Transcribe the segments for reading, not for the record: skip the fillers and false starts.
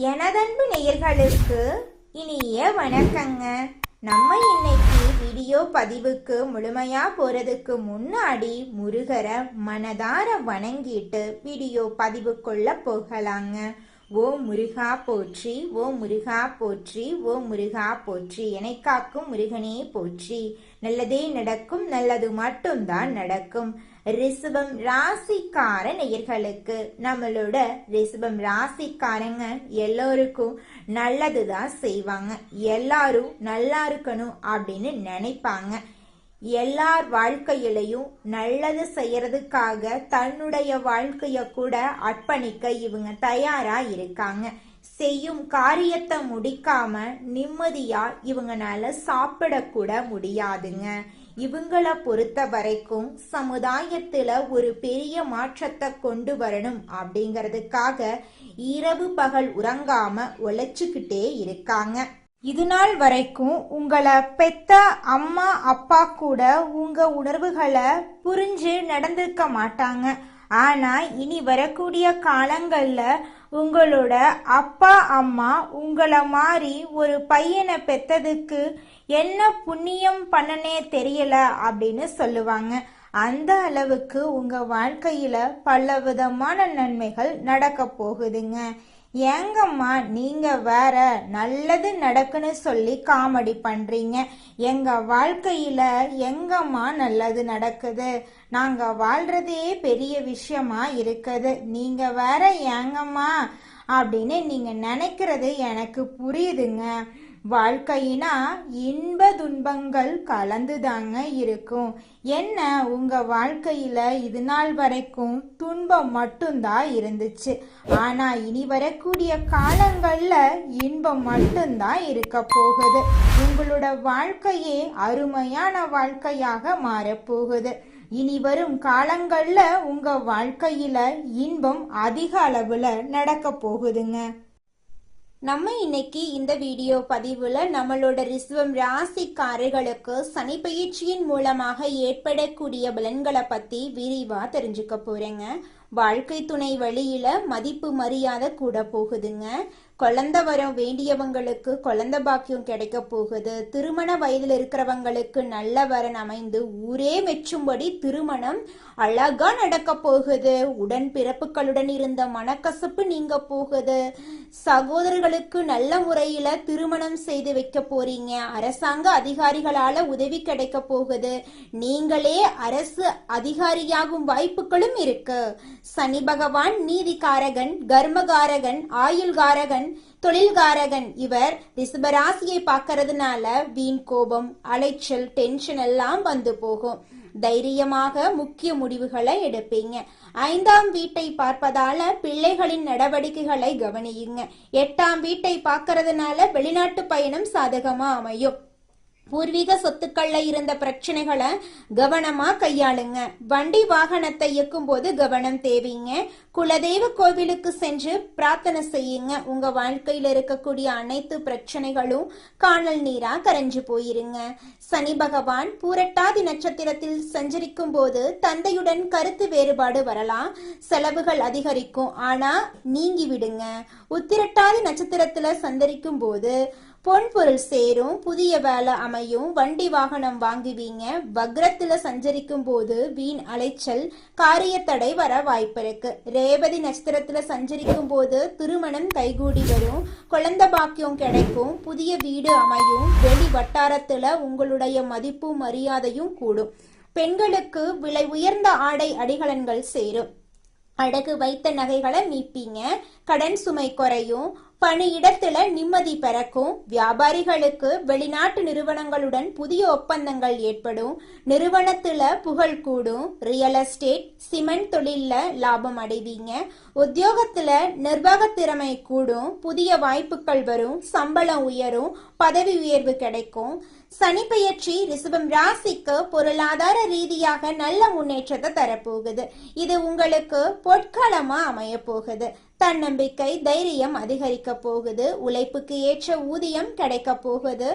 எனதன்பு நேயர்களுக்கு இனிய வணக்கங்க. நம்ம இன்னைக்கு வீடியோ பதிவுக்கு முழுமையா போறதுக்கு முன்னாடி முருகரை மனதார வணங்கிட்டு வீடியோ பதிவுக்குள்ள போகலாங்க. ஓ முருகா போற்றி, ஓ முருகா போற்றி, ஓ முருகா போற்றி, என்னை காக்கும் முருகனே போற்றி. நல்லதே நடக்கும், நல்லது மட்டும்தான் நடக்கும். ரிஷபம் ராசிக்கார நேயர்களுக்கு, நம்மளோட ரிஷபம் ராசிக்காரங்க எல்லோருக்கும் நல்லதுதான் செய்வாங்க. எல்லாரும் நல்லா இருக்கணும் அப்படின்னு நினைப்பாங்க. எல்லார் வாழ்க்கையிலையும் நல்லது செய்யறதுக்காக தன்னுடைய வாழ்க்கைய கூட அர்ப்பணிக்க இவங்க தயாரா இருக்காங்க. செய்யும் காரியத்தை முடிக்காம நிம்மதியா இவங்கனால சாப்பிடக்கூட முடியாதுங்க. இவங்களை பொறுத்த வரைக்கும் சமுதாயத்துல ஒரு பெரிய மாற்றத்தை கொண்டு வரணும் அப்படிங்கிறதுக்காக இரவு பகல் உறங்காம உழைச்சுக்கிட்டே இருக்காங்க. இது நாள் வரைக்கும் உங்களை பெத்த அம்மா அப்பா கூட உங்க உணர்வுகளை புரிஞ்சு நடந்திருக்க மாட்டாங்க. ஆனா இனி வரக்கூடிய காலங்கள்ல உங்களோட அப்பா அம்மா உங்களை மாதிரி ஒரு பையனை பெத்ததுக்கு என்ன புண்ணியம் பண்ணனே தெரியல அப்படின்னு சொல்லுவாங்க. அந்த அளவுக்கு உங்க வாழ்க்கையில பல விதமான நன்மைகள் நடக்க போகுதுங்க. ஏங்கம்மா நீங்க வேற நல்லது நடக்குன்னு சொல்லி காமெடி பண்றீங்க, எங்க வாழ்க்கையில எங்கம்மா நல்லது நடக்குது, நாங்க வாழ்றதே பெரிய விஷயமா இருக்குது, நீங்க வேற ஏங்கம்மா அப்படின்னு நீங்க நினைக்கிறது எனக்கு புரியுதுங்க. வாழ்க்கையினா இன்ப துன்பங்கள் கலந்துதாங்க இருக்கும். என்ன உங்க வாழ்க்கையில இது நாள் வரைக்கும் துன்பம் மட்டும்தான் இருந்துச்சு, ஆனா இனி வரக்கூடிய காலங்கள்ல இன்பம் மட்டும்தான் இருக்க போகுது. உங்களோட வாழ்க்கையே அருமையான வாழ்க்கையாக மாறப்போகுது. இனி வரும் காலங்கள்ல உங்க வாழ்க்கையில இன்பம் அதிக அளவுல நடக்க போகுதுங்க. நம்ம இன்னைக்கு இந்த வீடியோ பதிவுல நம்மளோட ரிஷபம் ராசிக்காரர்களுக்கு சனி பயிற்சியின் மூலமாக ஏற்படக்கூடிய பலன்களை பத்தி விரிவா தெரிஞ்சுக்க போறேங்க. வாழ்க்கை துணை வழியில மதிப்பு மரியாதை கூட போகுதுங்க. குழந்தை வரம் வேண்டியவங்களுக்கு குழந்தை பாக்கியம் கிடைக்க போகுது. திருமண வயதில் இருக்கிறவங்களுக்கு நல்ல வரன் அமைந்து ஊரே மெச்சும்படி திருமணம் அழகா நடக்க போகுது. உடன் பிறப்புகளுடன் இருந்த மனக்கசப்பு நீங்க போகுது. சகோதரர்களுக்கு நல்ல முறையில திருமணம் செய்து வைக்க போறீங்க. அரசாங்க அதிகாரிகளால உதவி கிடைக்க போகுது. நீங்களே அரசு அதிகாரியாகும் வாய்ப்புகளும் இருக்கு. சனி பகவான் நீதிகாரகன், கர்மகாரகன், ஆயுள்காரகன், தொழில்காரகன். இவர் ரிஷபராசியை பார்க்கறதுனால வீண் கோபம், அலைச்சல், டென்ஷன் எல்லாம் வந்து போகும். தைரியமாக முக்கிய முடிவுகளை எடுப்பீங்க. 5ஆம் வீட்டை பார்ப்பதால பிள்ளைகளின் நடவடிக்கைகளை கவனியுங்க. 8ஆம் வீட்டை பார்க்கறதுனால வெளிநாட்டு பயணம் சாதகமா அமையும். பூர்வீக சொத்துக்கள்ல இருந்த பிரச்சனைகளை கவனமா கையாளுங்க. வண்டி வாகனத்தை இயக்கும் போது கவனம் தேவைங்க. குலதெய்வ கோவிலுக்கு சென்று பிரார்த்தனை செய்யுங்க. உங்க வாழ்க்கையில இருக்கக்கூடிய அனைத்து பிரச்சனைகளும் காணல் நீரா கரைஞ்சு போயிருங்க. சனி பகவான் பூரட்டாதி நட்சத்திரத்தில் சஞ்சரிக்கும் போது தந்தையுடன் கருத்து வேறுபாடு வரலாம். செலவுகள் அதிகரிக்கும், ஆனா நீங்கி விடுங்க. உத்திரட்டாதி நட்சத்திரத்துல சந்தரிக்கும் போது பொன் பொருள் சேரும், புதிய வேலை அமையும், வண்டி வாகனம் வாங்குவீங்க. வக்ரத்துல சஞ்சரிக்கும் போது வீண் அலைச்சல், காரிய தடை வர வாய்ப்பு இருக்கு. ரேவதி நட்சத்திரத்துல சஞ்சரிக்கும் போது திருமணம் கைகூடி வரும், குழந்தை பாக்கியம் கிடைக்கும், புதிய வீடு அமையும். வெளி வட்டாரத்துல உங்களுடைய மதிப்பும் மரியாதையும் கூடும். பெண்களுக்கு விலை உயர்ந்த ஆடை அடிகலன்கள் சேரும். அடகு வைத்த நகைகளை மீட்பீங்க. கடன் சுமை குறையும். பணியிடத்துல நிம்மதி பிறக்கும். வியாபாரிகளுக்கு வெளிநாட்டு நிறுவனங்களுடன் புதிய ஒப்பந்தங்கள் ஏற்படும். நிறுவனத்துல புகழ் கூடும். ரியல் எஸ்டேட், சிமெண்ட் தொழில்ல லாபம் அடைவீங்க. உத்தியோகத்துல நிர்வாக திறமை கூடும். புதிய வாய்ப்புகள் வரும். சம்பளம் உயரும். பதவி உயர்வு கிடைக்கும். சனி பெயர்ச்சி ரிஷபம் ராசிக்கு பொருளாதார ரீதியாக நல்ல முன்னேற்றத்தை தரப்போகுது. இது உங்களுக்கு பொற்காலமா அமைய போகுது. தன்னம்பிக்கை, தைரியம் அதிகரிக்க போகுது. உழைப்புக்கு ஏற்ற ஊதியம் கிடைக்க போகுது.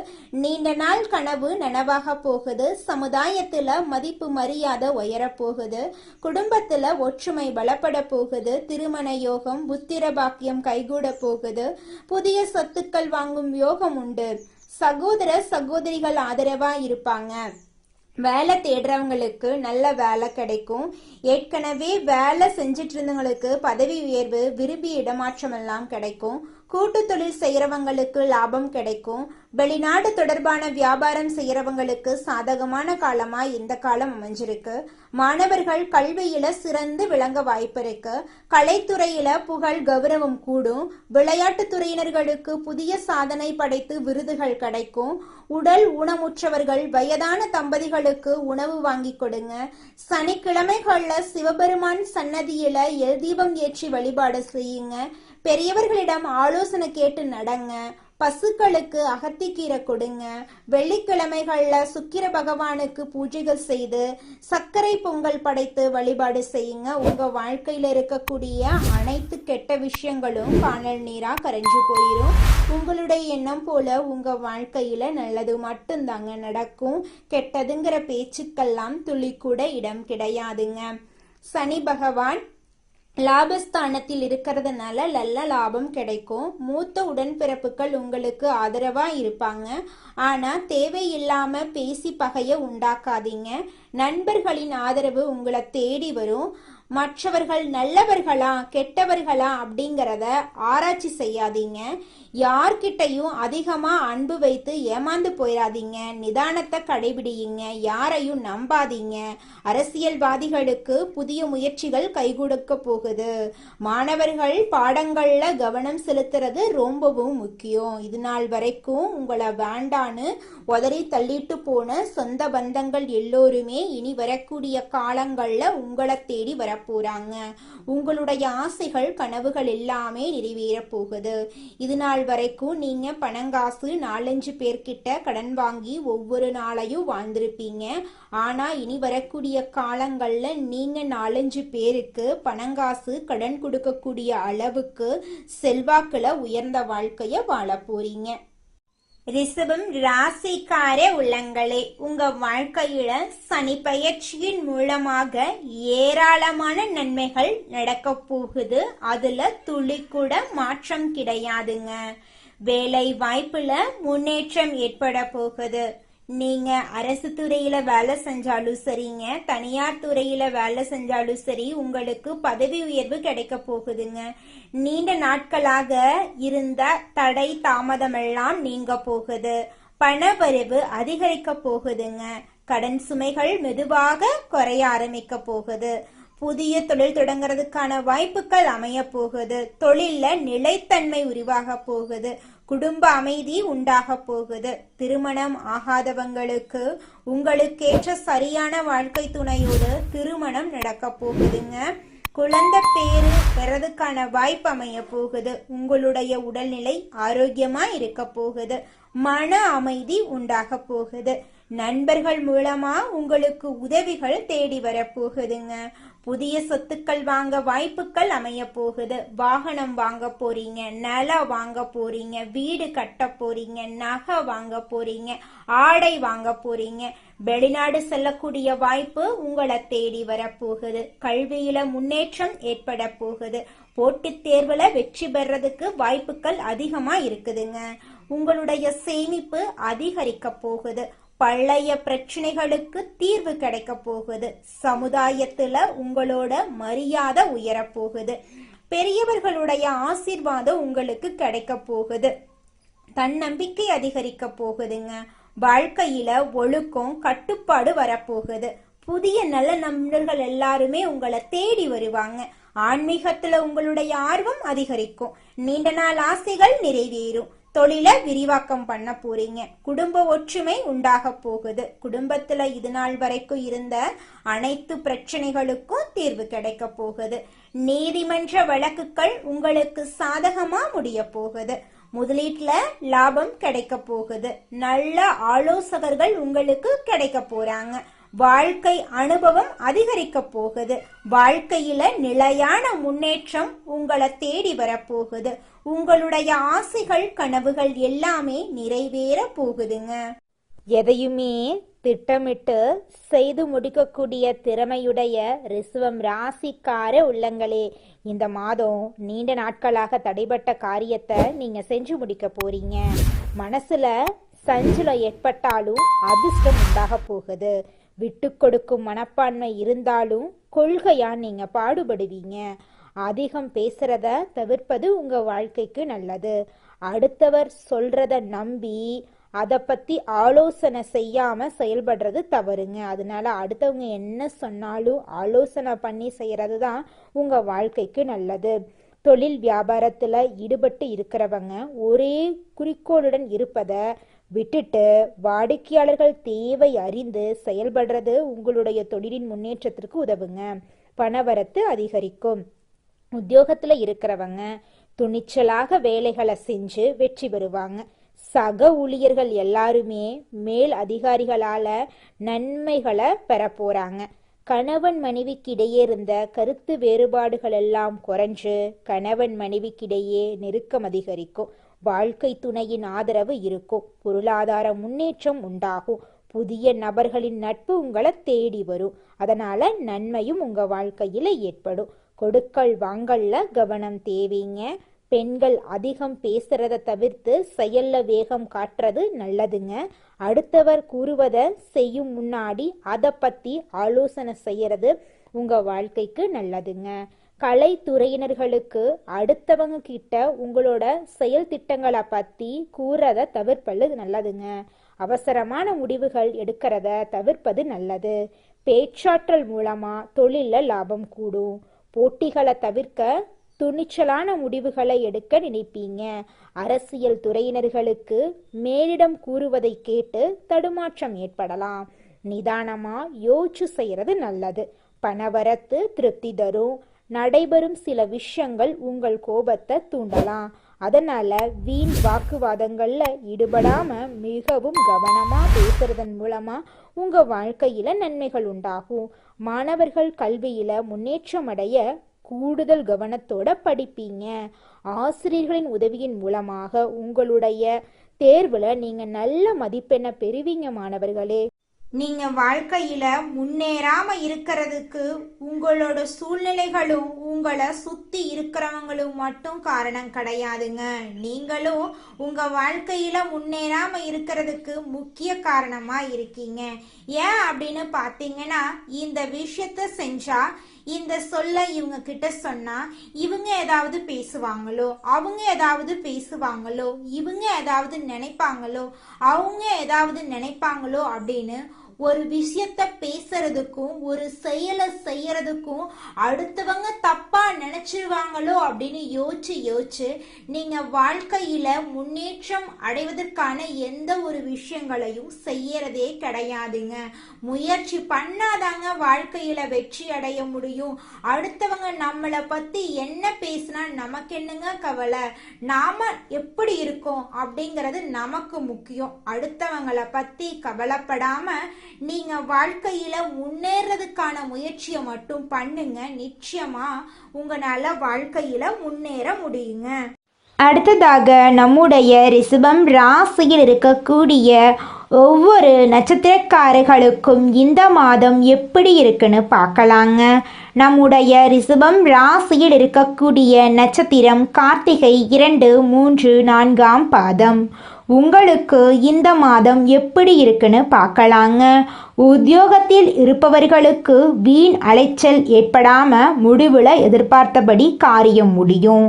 நீண்ட நாள் கனவு நனவாக போகுது. சமுதாயத்துல மதிப்பு மரியாதை உயர போகுது. குடும்பத்துல ஒற்றுமை பலப்பட போகுது. திருமண யோகம், புத்திர பாக்கியம் கைகூட போகுது. புதிய சொத்துக்கள் வாங்கும் யோகம் உண்டு. சகோதர சகோதரிகள் ஆதரவா இருப்பாங்க. வேலை தேடுறவங்களுக்கு நல்ல வேலை கிடைக்கும். ஏற்கனவே வேலை செஞ்சிட்டு இருந்தவங்களுக்கு பதவி உயர்வு, விரும்பிய இடமாற்றம் எல்லாம் கிடைக்கும். கூட்டு தொழில் செய்யறவங்களுக்கு லாபம் கிடைக்கும். வெளிநாடு தொடர்பான வியாபாரம் செய்யறவங்களுக்கு சாதகமான காலமா இந்த காலம் அமைஞ்சிருக்கு. மாணவர்கள் கல்வியில சிறந்து விளங்க வாய்ப்பு இருக்கு. கலைத்துறையில புகழ் கௌரவம் கூடும். விளையாட்டு துறையினர்களுக்கு புதிய சாதனை படைத்து விருதுகள் கிடைக்கும். உடல் ஊனமுற்றவர்கள், வயதான தம்பதிகளுக்கு உணவு வாங்கி கொடுங்க. சனிக்கிழமைகள்ல சிவபெருமான் சன்னதியில எல் தீபம் ஏற்றி வழிபாடு செய்யுங்க. பெரியவர்களிடம் ஆலோசனை கேட்டு நடங்க. பசுக்களுக்கு அகத்திக்கீரை கொடுங்க. வெள்ளிக்கிழமைகள்ல சுக்கிர பகவானுக்கு பூஜைகள் செய்து சர்க்கரை பொங்கல் படைத்து வழிபாடு செய்யுங்க. உங்க வாழ்க்கையில இருக்கக்கூடிய அனைத்து கெட்ட விஷயங்களும் காணல் நீரா கரைஞ்சு போயிடும். உங்களுடைய எண்ணம் போல உங்க வாழ்க்கையில நல்லது மட்டும்தாங்க நடக்கும். கெட்டதுங்கிற பேச்சுக்கெல்லாம் துளி கூட இடம் கிடையாதுங்க. சனி பகவான் லாபஸ்தானத்தில் இருக்கிறதுனால நல்ல லாபம் கிடைக்கும். மூத்த உடன்பிறப்புகள் உங்களுக்கு ஆதரவா இருப்பாங்க. ஆனா தேவையில்லாம பேசி பகைய உண்டாக்காதீங்க. நண்பர்களின் ஆதரவு உங்களை தேடி வரும். மற்றவர்கள் நல்லவர்களா கெட்டவர்களா அப்படிங்கிறத ஆராய்ச்சி செய்யாதீங்க. யார்கிட்டையும் அதிகமா அன்பு வைத்து ஏமாந்து போயிடாதீங்க. நிதானத்தை கடைபிடியுங்க. யாரையும் நம்பாதீங்க. அரசியல்வாதிகளுக்கு புதிய முயற்சிகள் கைகொடுக்க போகுது. மாணவர்கள் பாடங்கள்ல கவனம் செலுத்துறது ரொம்பவும் முக்கியம். இது நாள் வரைக்கும் உங்களை வேண்டான்னு உதறி தள்ளிட்டு போன சொந்த பந்தங்கள் எல்லோருமே இனி வரக்கூடிய காலங்கள்ல உங்களை தேடி வரப்போறாங்க. உங்களுடைய ஆசைகள் கனவுகள் எல்லாமே நிறைவேற போகுது. இது நாள் வரைக்கும் நீங்க பணங்காசு 4-5 பேர்கிட்ட கடன் வாங்கி ஒவ்வொரு நாளையும் வாழ்ந்திருப்பீங்க. ஆனா இனி வரக்கூடிய காலங்கள்ல நீங்க 4-5 பேருக்கு பணங்காசு கடன் கொடுக்கக்கூடிய அளவுக்கு செல்வாக்குல உயர்ந்த வாழ்க்கைய வாழ போறீங்க. ரிஷபம் ராசிக்கார உள்ளங்களே, உங்க வாழ்க்கையில சனி பயிற்சியின் மூலமாக ஏராளமான நன்மைகள் நடக்க போகுது. அதுல துளி கூட மாற்றம் கிடையாதுங்க. வேலை வாய்ப்புல முன்னேற்றம் ஏற்பட போகுது. நீங்க அரசு துறையில வேலை செஞ்சாலும் சரிங்க, தனியார் துறையில வேலை செஞ்சாலும் சரி, உங்களுக்கு பதவி உயர்வு கிடைக்க போகுதுங்க. நீண்ட நாட்களாக இருந்த தடை தாமதமெல்லாம் நீங்க போகுது. பணவரவு அதிகரிக்க போகுதுங்க. கடன் சுமைகள் மெதுவாக குறைய ஆரம்பிக்க போகுது. புதிய தொழில் தொடங்குறதுக்கான வாய்ப்புகள் அமைய போகுது. தொழில்ல நிலைத்தன்மை உருவாக போகுது. குடும்ப அமைதி உண்டாக போகுது. திருமணம் ஆகாதவங்களுக்கு உங்களுக்கேற்ற சரியான வாழ்க்கை துணையோடு திருமணம் நடக்க போகுதுங்க. குழந்தை பேரு பெறதுக்கான வாய்ப்பு அமைய போகுது. உங்களுடைய உடல்நிலை ஆரோக்கியமா இருக்க போகுது. மன அமைதி உண்டாக போகுது. நண்பர்கள் மூலமா உங்களுக்கு உதவிகள் தேடி வர போகுதுங்க. புதிய சொத்துக்கள் வாங்க வாய்ப்புகள் அமைய போகுது. வாகனம் வாங்க போறீங்க, நிலம் வாங்க போறீங்க, வீடு கட்ட போறீங்க, நகை வாங்க போறீங்க, ஆடை வாங்க போறீங்க. வெளிநாடு செல்லக்கூடிய வாய்ப்பு உங்களை தேடி வரப்போகுது. கல்வியில முன்னேற்றம் ஏற்பட போகுது. போட்டித் தேர்வுல வெற்றி பெறதுக்கு வாய்ப்புகள் அதிகமா இருக்குதுங்க. உங்களுடைய சேமிப்பு அதிகரிக்க போகுது. பழைய பிரச்சனைகளுக்கு தீர்வு கிடைக்க போகுது. சமுதாயத்துல உங்களோட மரியாதை உயர போகுது. பெரியவர்களுடைய ஆசீர்வாதம் உங்களுக்கு கிடைக்க போகுது. தன்னம்பிக்கை அதிகரிக்க போகுதுங்க. வாழ்க்கையில ஒழுக்கம் கட்டுப்பாடு வரப்போகுது. புதிய நல்ல நண்பர்கள் எல்லாருமே உங்களை தேடி வருவாங்க. ஆன்மீகத்துல உங்களுடைய ஆர்வம் அதிகரிக்கும். நீண்ட நாள் ஆசைகள் நிறைவேறும். தொழில விரிவாக்கம் பண்ண போறீங்க. குடும்ப ஒற்றுமை உண்டாக போகுது. குடும்பத்துல இது நாள் வரைக்கும் இருந்த அனைத்து பிரச்சனைகளுக்கும் தீர்வு கிடைக்க போகுது. நீதிமன்ற வழக்குகள் உங்களுக்கு சாதகமா முடிய போகுது. முதலீட்டுல லாபம் கிடைக்க போகுது. நல்ல ஆலோசகர்கள் உங்களுக்கு கிடைக்க போறாங்க. வாழ்க்கை அனுபவம் அதிகரிக்க போகுது. வாழ்க்கையில நிலையான முன்னேற்றம் உங்களை தேடி வரப்போகுது. உங்களுடைய ஆசைகள் கனவுகள் எல்லாமே நிறைவேற போகுதுங்க. எதையுமே திட்டமிட்டு செய்து முடிக்கக்கூடிய திறமையுடைய ரிஷபம் ராசிக்கார உள்ளங்களே, இந்த மாதம் நீண்ட நாட்களாக தடைபட்ட காரியத்தை நீங்க செஞ்சு முடிக்க போறீங்க. மனசுல சஞ்சலம் ஏற்பட்டாலும் அதிர்ஷ்டம் உண்டாக போகுது. விட்டு கொடுக்கும் மனப்பான்மை இருந்தாலும் கொள்கையா நீங்க பாடுபடுவீங்க. அதிகம் பேசுறத தவிர்ப்பது உங்க வாழ்க்கைக்கு நல்லது. அடுத்தவர் சொல்றத நம்பி அதை பத்தி ஆலோசனை செய்யாம செயல்படுறது தவறுங்க. அதனால அடுத்தவங்க என்ன சொன்னாலும் ஆலோசனை பண்ணி செய்யறது தான் உங்க வாழ்க்கைக்கு நல்லது. தொழில் வியாபாரத்துல ஈடுபட்டு இருக்கிறவங்க ஒரே குறிக்கோளுடன் இருப்பதை விட்டுட்டு வாடிக்கையாளர்கள் தேவை அறிந்து செயல்படுறது உங்களுடைய தொழிலின் முன்னேற்றத்திற்கு உதவுங்க. பணவரத்து அதிகரிக்கும். உத்தியோகத்துல இருக்கிறவங்க துணிச்சலாக வேலைகளை செஞ்சு வெற்றி பெறுவாங்க. சக ஊழியர்கள் எல்லாருமே மேல் அதிகாரிகளால நன்மைகளை பெற போறாங்க. கணவன் மனைவிக்கிடையே இருந்த கருத்து வேறுபாடுகள் எல்லாம் குறைஞ்சு கணவன் மனைவிக்கிடையே நெருக்கம் அதிகரிக்கும். வாழ்க்கை துணையின் ஆதரவு இருக்கும். பொருளாதார முன்னேற்றம் உண்டாகும். புதிய நபர்களின் நட்பு உங்களை தேடி வரும். அதனால நன்மையும் உங்க வாழ்க்கையில ஏற்படும். கொடுக்கல் வாங்கல்ல கவனம் தேவைங்க. பெண்கள் அதிகம் பேசுறத தவிர்த்து செயல்ல வேகம் காட்டுறது நல்லதுங்க. அடுத்தவர் கூறுவதை செய்யும் முன்னாடி அதை பத்தி ஆலோசனை செய்யறது உங்க வாழ்க்கைக்கு நல்லதுங்க. கலைத்துறையினர்களுக்கு அடுத்தவங்க கிட்ட உங்களோட செயல் திட்டங்களை பத்தி கூறத தவிர்ப்பது நல்லதுங்க. அவசரமான முடிவுகள் எடுக்கிறத தவிர்ப்பது நல்லது. பேச்சாற்றல் மூலமா தொழில லாபம் கூடும். போட்டிகளை தவிர்க்க துணிச்சலான முடிவுகளை எடுக்க நினைப்பீங்க. அரசியல் துறையினர்களுக்கு மேலிடம் கூறுவதை கேட்டு தடுமாற்றம் ஏற்படலாம். நிதானமா யோசிச்சு செய்யறது நல்லது. பணவரத்து திருப்தி தரும். நடைபெறும் சில விஷயங்கள் உங்கள் கோபத்தை தூண்டலாம். அதனால வீண் வாக்குவாதங்கள்ல ஈடுபடாம மிகவும் கவனமா பேசுறதன் மூலமா உங்க வாழ்க்கையில நன்மைகள் உண்டாகும். மாணவர்கள் கல்வியில முன்னேற்றம் அடைய கூடுதல் கவனத்தோட படிப்பீங்க. ஆசிரியர்களின் உதவியின் மூலமாக உங்களுடைய தேர்வுல நீங்க நல்ல மதிப்பெண்ணை பெறுவீங்க. மாணவர்களே, நீங்க வாழ்க்கையில முன்னேறாம இருக்கிறதுக்கு உங்களோட சூழ்நிலைகளும் உங்களை சுத்தி இருக்கிறவங்களும் மட்டும் காரணம் கிடையாதுங்க. நீங்களும் உங்க வாழ்க்கையில முன்னேறாம இருக்கிறதுக்கு முக்கிய காரணமா இருக்கீங்க. ஏன் அப்படின்னு பாத்தீங்கன்னா, இந்த விஷயத்த செஞ்சா, இந்த சொல்ல இவங்க கிட்ட சொன்னா இவங்க ஏதாவது பேசுவாங்களோ, அவங்க ஏதாவது பேசுவாங்களோ, இவங்க ஏதாவது நினைப்பாங்களோ, அவங்க ஏதாவது நினைப்பாங்களோ அப்படின்னு ஒரு விஷயத்த பேசுறதுக்கும் ஒரு செயலை செய்யறதுக்கும் அடுத்தவங்க தப்பா நினைச்சிருவாங்களோ அப்படின்னு யோசிச்சு நீங்க வாழ்க்கையில முன்னேற்றம் அடைவதற்கான எந்த ஒரு விஷயங்களையும் செய்யறதே கிடையாதுங்க. முயற்சி பண்ணாதாங்க வாழ்க்கையில வெற்றி அடைய முடியும். அடுத்தவங்க நம்மளை பத்தி என்ன பேசினா நமக்கு என்னங்க கவலை? நாம எப்படி இருக்கோம் அப்படிங்கிறது நமக்கு முக்கியம். அடுத்தவங்களை பத்தி கவலைப்படாம நீங்க வாழ்க்கையில முன்னேறதுக்கான முயற்சியை மட்டும் பண்ணுங்க. நிச்சயமா உங்களால வாழ்க்கையில முன்னேற முடியுங்க. அடுத்ததாக நம்முடைய ரிஷபம் ராசியில் இருக்கக்கூடிய ஒவ்வொரு நட்சத்திரக்காரர்களுக்கும் இந்த மாதம் எப்படி இருக்குன்னு பார்க்கலாங்க. நம்முடைய ரிஷபம் ராசியில் இருக்கக்கூடிய நட்சத்திரம் கார்த்திகை 2, 3, 4ஆம் பாதம். உங்களுக்கு இந்த மாதம் எப்படி இருக்குன்னு பார்க்கலாங்க. உத்தியோகத்தில் இருப்பவர்களுக்கு வீண் அலைச்சல் ஏற்படாம முடிவுல எதிர்பார்த்தபடி காரியம் முடியும்.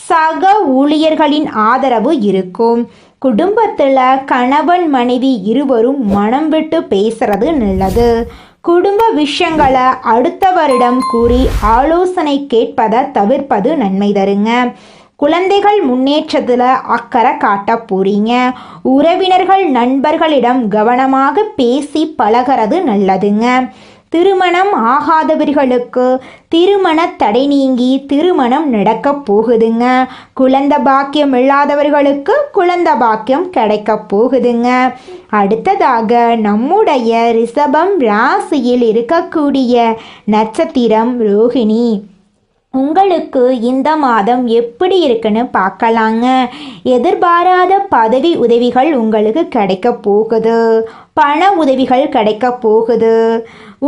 சக ஊழியர்களின் ஆதரவு இருக்கும். குடும்பத்துல கணவன் மனைவி இருவரும் மனம் விட்டு பேசுறது நல்லது. குடும்ப விஷயங்களை அடுத்தவரிடம் கூறி ஆலோசனை கேட்பதை தவிர்ப்பது நன்மை தருங்க. குழந்தைகள் முன்னேற்றத்தில் அக்கறை காட்ட போறீங்க. உறவினர்கள் நண்பர்களிடம் கவனமாக பேசி பழகிறது நல்லதுங்க. திருமணம் ஆகாதவர்களுக்கு திருமண தடை நீங்கி திருமணம் நடக்க போகுதுங்க. குழந்தை பாக்கியம் இல்லாதவர்களுக்கு குழந்தை பாக்கியம் கிடைக்க போகுதுங்க. அடுத்ததாக நம்முடைய ரிஷபம் ராசியில் இருக்கக்கூடிய நட்சத்திரம் ரோகிணி. உங்களுக்கு இந்த மாதம் எப்படி இருக்குன்னு பார்க்கலாங்க. எதிர்பாராத பதவி உதவிகள் உங்களுக்கு கிடைக்க போகுது. பண உதவிகள் கிடைக்க போகுது.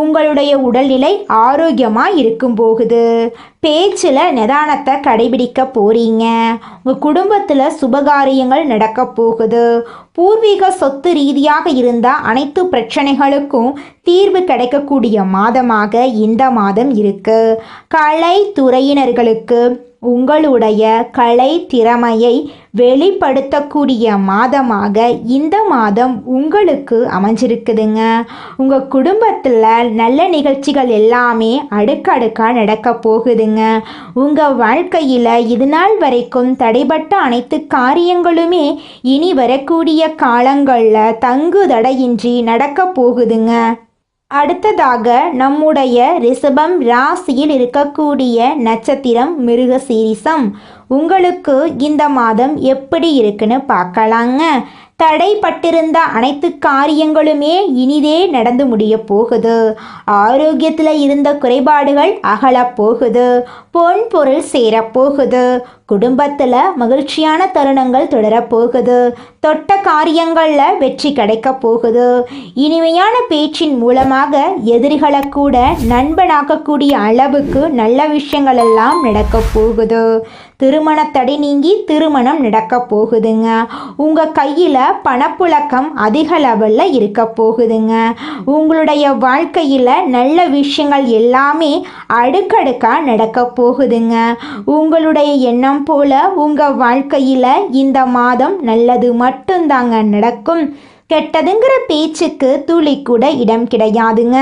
உங்களுடைய உடல்நிலை ஆரோக்கியமாக இருக்கும் போகுது. பேச்சில் நிதானத்தை கடைபிடிக்க போகிறீங்க. உங்கள் குடும்பத்தில் சுபகாரியங்கள் நடக்க போகுது. பூர்வீக சொத்து ரீதியாக இருந்த அனைத்து பிரச்சனைகளுக்கும் தீர்வு கிடைக்கக்கூடிய மாதமாக இந்த மாதம் இருக்கு. கலைத்துறையினர்களுக்கு உங்களுடைய கலை திறமையை வெளிப்படுத்தக்கூடிய மாதமாக இந்த மாதம் உங்களுக்கு அமைஞ்சிருக்குதுங்க. உங்கள் குடும்பத்தில் நல்ல நிகழ்ச்சிகள் எல்லாமே அடுக்கடுக்காக நடக்க போகுதுங்க. உங்கள் வாழ்க்கையில் இது நாள் வரைக்கும் தடைபட்ட அனைத்து காரியங்களுமே இனி வரக்கூடிய காலங்களில் தங்கு தடையின்றி நடக்க போகுதுங்க. அடுத்ததாக நம்முடைய ரிஷபம் ராசியில் இருக்கக்கூடிய நட்சத்திரம் மிருகசீரிஷம். உங்களுக்கு இந்த மாதம் எப்படி இருக்குன்னு பார்க்கலாங்க. தடைப்பட்டிருந்த அனைத்து காரியங்களுமே இனிதே நடந்து முடிய போகுது. ஆரோக்கியத்தில் இருந்த குறைபாடுகள் அகலப் போகுது. பொன் பொருள் சேரப்போகுது. குடும்பத்தில் மகிழ்ச்சியான தருணங்கள் தொடரப்போகுது. தொட்ட காரியங்களில் வெற்றி கிடைக்க போகுது. இனிமையான பேச்சின் மூலமாக எதிரிகளை கூட நண்பனாக்கக்கூடிய அளவுக்கு நல்ல விஷயங்கள் எல்லாம் நடக்க போகுது. திருமண தடை நீங்கி திருமணம் நடக்க போகுதுங்க. உங்கள் கையில் பணப்புழக்கம் அதிக லெவலில் இருக்க போகுதுங்க. உங்களுடைய வாழ்க்கையில் நல்ல விஷயங்கள் எல்லாமே அடுக்கடுக்காக நடக்க போகுதுங்க. உங்களுடைய எண்ணம் போல உங்கள் வாழ்க்கையில் இந்த மாதம் நல்லது மட்டும்தாங்க நடக்கும். கெட்டதுங்கிற பேச்சுக்கு துளி கூட இடம் கிடையாதுங்க.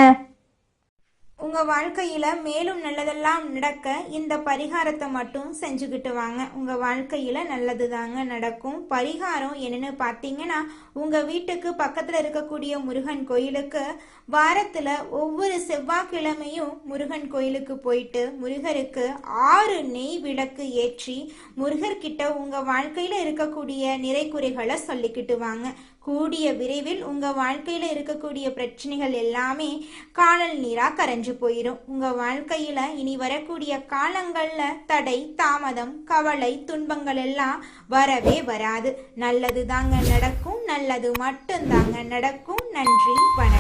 உங்கள் வாழ்க்கையில் மேலும் நல்லதெல்லாம் நடக்க இந்த பரிகாரத்தை மட்டும் செஞ்சுக்கிட்டு வாங்க. உங்கள் வாழ்க்கையில் நல்லது தாங்க நடக்கும். பரிகாரம் என்னென்னு பார்த்தீங்கன்னா, உங்கள் வீட்டுக்கு பக்கத்தில் இருக்கக்கூடிய முருகன் கோயிலுக்கு வாரத்தில் ஒவ்வொரு செவ்வாய்க்கிழமையும் முருகன் கோயிலுக்கு போயிட்டு முருகருக்கு 6 நெய் விளக்கு ஏற்றி முருகர்கிட்ட உங்கள் வாழ்க்கையில் இருக்கக்கூடிய நிறைக்குறைகளை சொல்லிக்கிட்டு வாங்க. கூடிய விரைவில் உங்கள் வாழ்க்கையில் இருக்கக்கூடிய பிரச்சனைகள் எல்லாமே காணல் நீராக கரைஞ்சு போயிடும். உங்கள் வாழ்க்கையில் இனி வரக்கூடிய காலங்களில் தடை, தாமதம், கவலை, துன்பங்கள் எல்லாம் வரவே வராது. நல்லது தாங்க நடக்கும். நல்லது மட்டும்தாங்க நடக்கும். நன்றி, வணக்கம்.